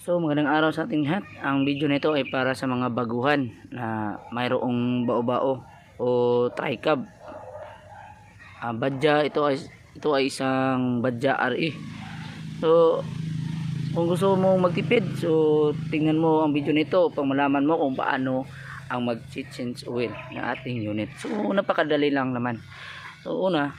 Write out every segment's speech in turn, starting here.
So magandang araw sa ating lahat. Ang video nito ay para sa mga baguhan na mayroong bao-bao o tri-cab. Badya ito ay isang Badya RE. So kung gusto mo magtipid, so tingnan mo ang video nito upang malaman mo kung paano ang mag-change oil ng ating unit. So napakadali lang naman. So una,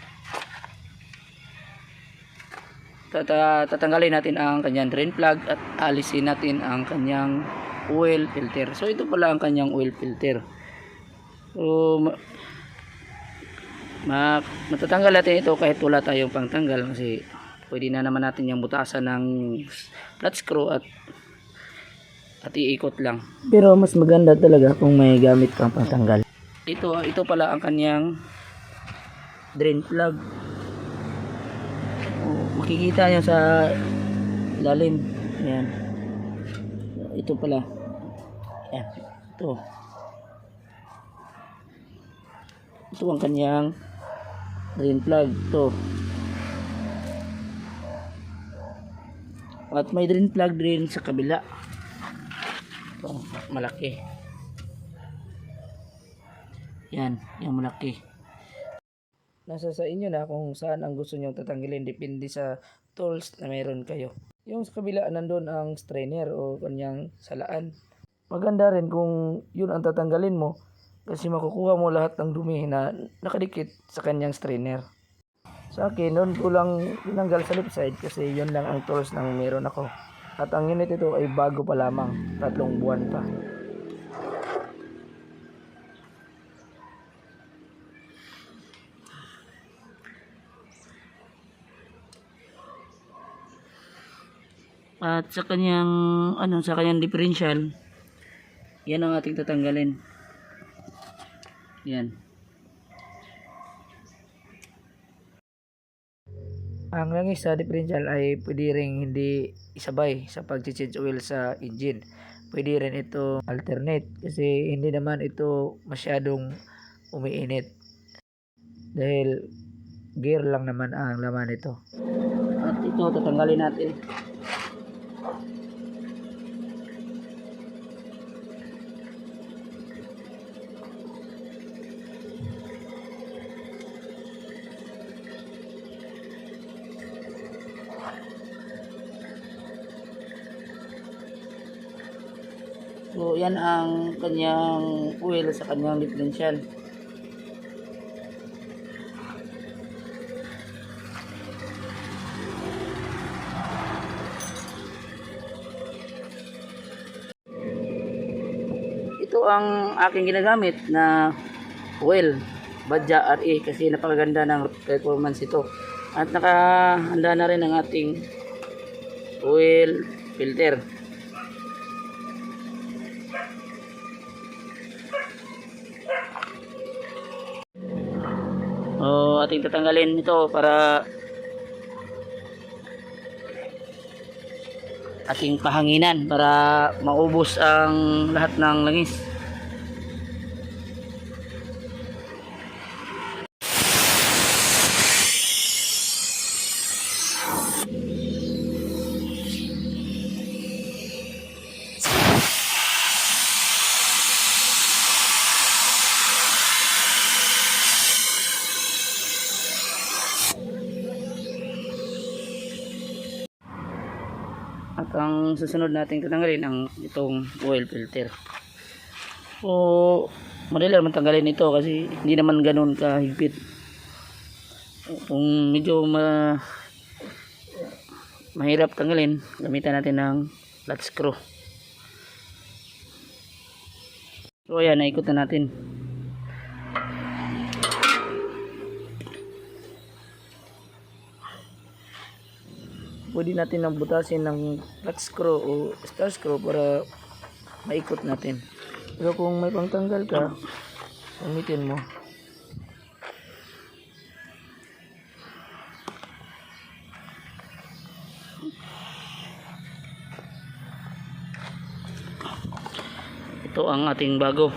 tatanggalin natin ang kanyang drain plug at alisin natin ang kanyang oil filter. So ito pala ang kanyang oil filter. So matatanggal natin ito kahit wala tayong pangtanggal, kasi pwede na naman natin yung butasan ng flat screw at iikot lang. Pero mas maganda talaga kung may gamit kang pangtanggal. Ito pala ang kanyang drain plug. Makikita nyo sa ilalim. Ayan. Ito pala. Ayan. Ito ang kanyang drain plug. Ito. At may drain plug din sa kabila. Ito, malaki. Yan. Yung malaki. Nasa sa inyo na kung saan ang gusto nyo tatanggalin, depende sa tools na meron kayo. Yung sa kabila nandun ang strainer o kanyang salaan. Maganda rin kung yun ang tatanggalin mo, kasi makukuha mo lahat ng dumi na nakadikit sa kanyang strainer. Sa akin, noon ko lang tinanggal sa left side kasi yun lang ang tools na meron ako. At ang unit ito ay bago pa lamang, 3 buwan pa. At sa kanyang differential, yan ang ating tatanggalin. Yan. Ang langis sa differential ay pwede ring hindi isabay sa pag-change oil sa engine. Pwede rin ito alternate kasi hindi naman ito masyadong umiinit. Dahil gear lang naman ang laman nito. At ito tatanggalin natin. So yan ang kanyang oil sa kanyang differential. Ito ang aking ginagamit na oil, Badya RE, kasi napakaganda ng performance ito. At nakahanda na rin ang ating oil filter. Ating tatanggalin ito para ating pahanginan para maubos ang lahat ng langis. At ang susunod nating tatanggalin ang itong oil filter. So madali naman tanggalin ito kasi hindi naman ganoon kahigpit. Kung medyo mahirap tanggalin, gamitan natin ng flat screw. So ayan, naikot na natin. Pwede natin nang butasin ng flat screw o star screw para maikot natin. Pero kung may pangtanggal ka, gamitin mo. Ito ang ating bago.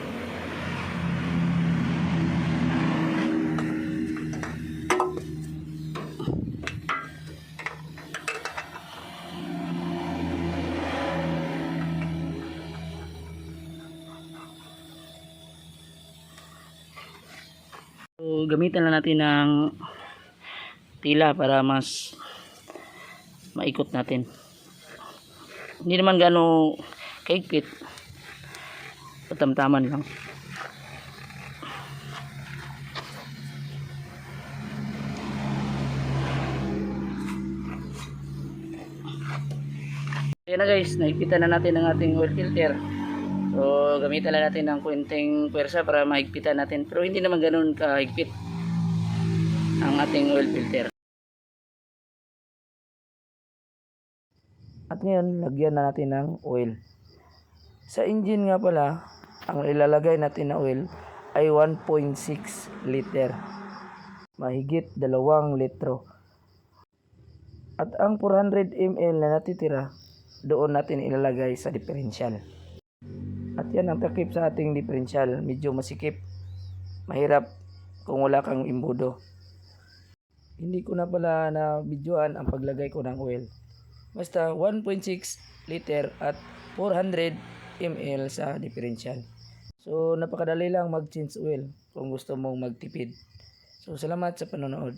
So, gamitan lang natin ng tila para mas maikot natin. Hindi naman gaano kaigpit, patamtaman lang. Ayan na guys, nahigpitan na natin ang ating oil filter. So gamitan lang natin ng kunting pwersa para mahigpitan natin, pero hindi naman ganoon kahigpit ang ating oil filter. At ngayon, lagyan na natin ng oil. Sa engine nga pala, ang ilalagay natin na oil ay 1.6 liter. Mahigit 2 litro. At ang 400 ml na natitira, doon natin ilalagay sa differential. At yan ang takip sa ating differential. Medyo masikip. Mahirap kung wala kang imbudo. Hindi ko na pala na videoan ang paglagay ko ng oil. Basta 1.6 liter at 400 ml sa differential. So napakadali lang mag-change oil kung gusto mong magtipid. So salamat sa panonood.